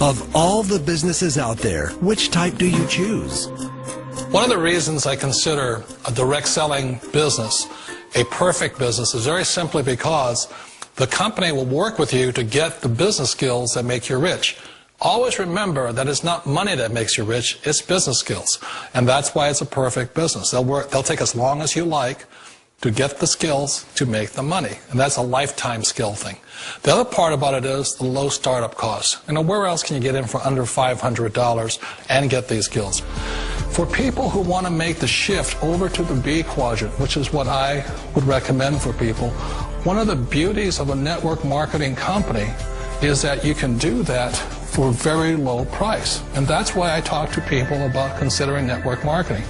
Of all the businesses out there, which type do you choose? One of the reasons I consider a direct selling business a perfect business is very simply because the company will work with you to get the business skills that make you rich. Always remember that it's not money that makes you rich, it's business skills. And that's why it's a perfect business. They'll take as long as you like to get the skills to make the money. And that's a lifetime skill thing. The other part about it is the low startup cost. You know, where else can you get in for under $500 and get these skills? For people who want to make the shift over to the B quadrant, which is what I would recommend for people, one of the beauties of a network marketing company is that you can do that for a very low price. And that's why I talk to people about considering network marketing.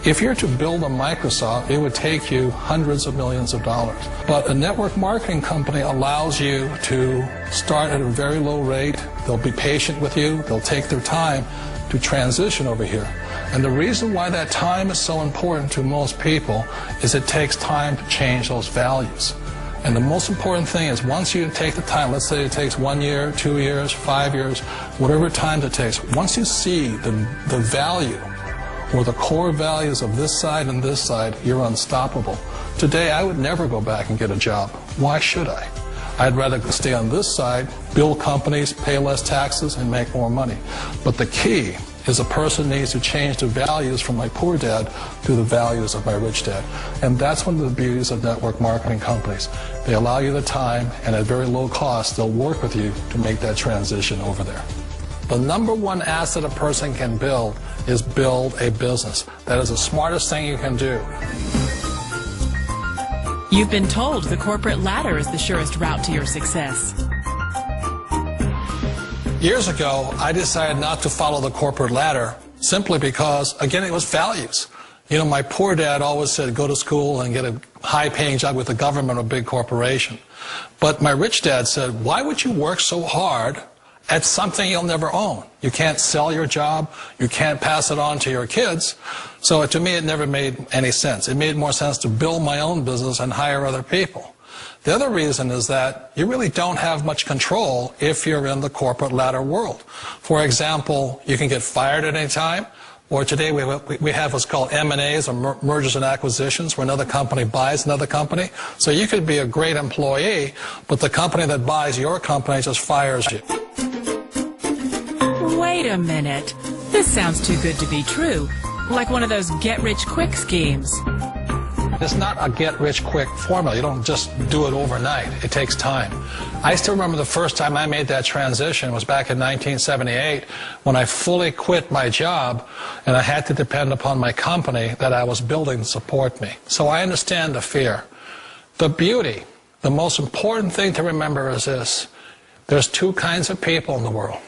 If you're to build a Microsoft, it would take you hundreds of millions of dollars. But a network marketing company allows you to start at a very low rate. They'll be patient with you. They'll take their time to transition over here. And the reason why that time is so important to most people is it takes time to change those values. And the most important thing is once you take the time, let's say it takes 1 year, 2 years, 5 years, whatever time it takes, once you see the value or the core values of this side and this side, you're unstoppable. Today, I would never go back and get a job. Why should I? I'd rather stay on this side, build companies, pay less taxes, and make more money. But the key is a person needs to change the values from my poor dad to the values of my rich dad. And that's one of the beauties of network marketing companies. They allow you the time, and at very low cost, they'll work with you to make that transition over there. The number one asset a person can build is build a business. That is the smartest thing you can do. You've been told the corporate ladder is the surest route to your success. Years ago, I decided not to follow the corporate ladder simply because, again, it was values. You know, my poor dad always said, go to school and get a high-paying job with the government or a big corporation. But my rich dad said, why would you work so hard at something you'll never own? You can't sell your job. You can't pass it on to your kids. So to me, it never made any sense. It made more sense to build my own business and hire other people. The other reason is that you really don't have much control if you're in the corporate ladder world. For example, you can get fired at any time, or today we have what's called M&As, or mergers and acquisitions, where another company buys another company. So you could be a great employee, but the company that buys your company just fires you. Wait a minute. This sounds too good to be true. Like one of those get-rich-quick schemes. It's not a get-rich-quick formula. You don't just do it overnight. It takes time. I still remember the first time I made that transition was back in 1978 when I fully quit my job and I had to depend upon my company that I was building to support me. So I understand the fear. The beauty, the most important thing to remember is this. There's two kinds of people in the world.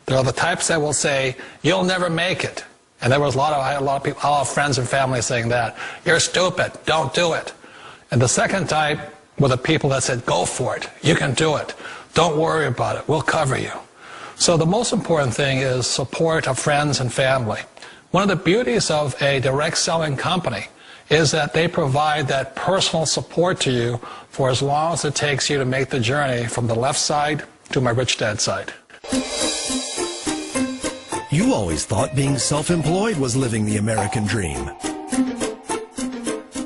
There are the types that will say, you'll never make it. And there was I had a lot of people, a lot of friends and family saying that. You're stupid, don't do it. And the second type were the people that said, go for it, you can do it. Don't worry about it, we'll cover you. So the most important thing is support of friends and family. One of the beauties of a direct selling company is that they provide that personal support to you for as long as it takes you to make the journey from the left side to my rich dad side. You always thought being self-employed was living the American dream.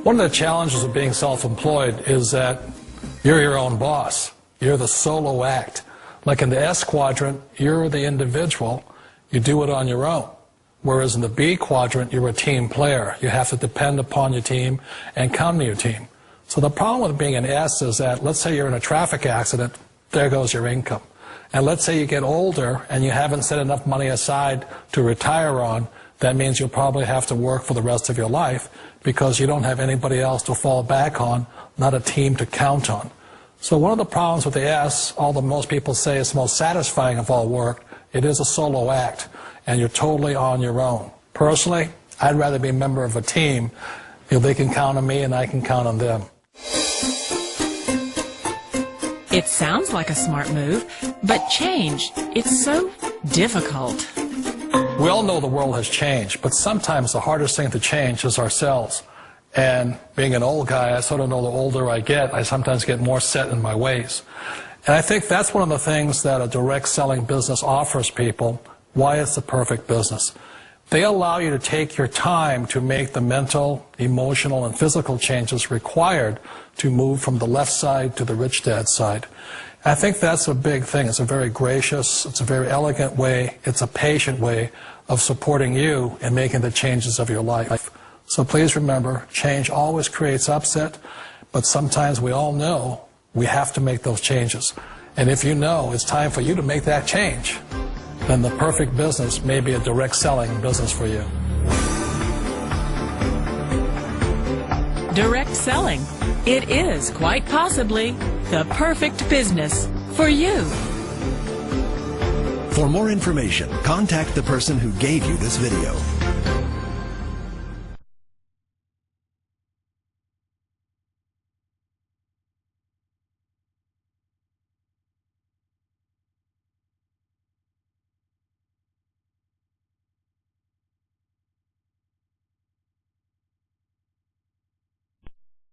One of the challenges of being self-employed is that you're your own boss. You're the solo act. Like in the S quadrant, you're the individual. You do it on your own. Whereas in the B quadrant, you're a team player. You have to depend upon your team and count on your team. So the problem with being an S is that, let's say you're in a traffic accident, there goes your income. And let's say you get older and you haven't set enough money aside to retire on, that means you'll probably have to work for the rest of your life because you don't have anybody else to fall back on, not a team to count on. So one of the problems with the S, although most people say it's the most satisfying of all work, it is a solo act and you're totally on your own. Personally, I'd rather be a member of a team. You know, they can count on me and I can count on them. It sounds like a smart move, but change, it's so difficult. We all know the world has changed, but sometimes the hardest thing to change is ourselves. And being an old guy, I sort of know the older I get, I sometimes get more set in my ways. And I think that's one of the things that a direct selling business offers people, why it's the perfect business. They allow you to take your time to make the mental, emotional, and physical changes required to move from the left side to the rich dad side. I think that's a big thing. It's a very gracious, it's a very elegant way, it's a patient way of supporting you and making the changes of your life. So please remember, change always creates upset, but sometimes we all know we have to make those changes. And if you know it's time for you to make that change, then the perfect business may be a direct selling business for you. Direct selling. It is quite possibly the perfect business for you. For more information, contact the person who gave you this video.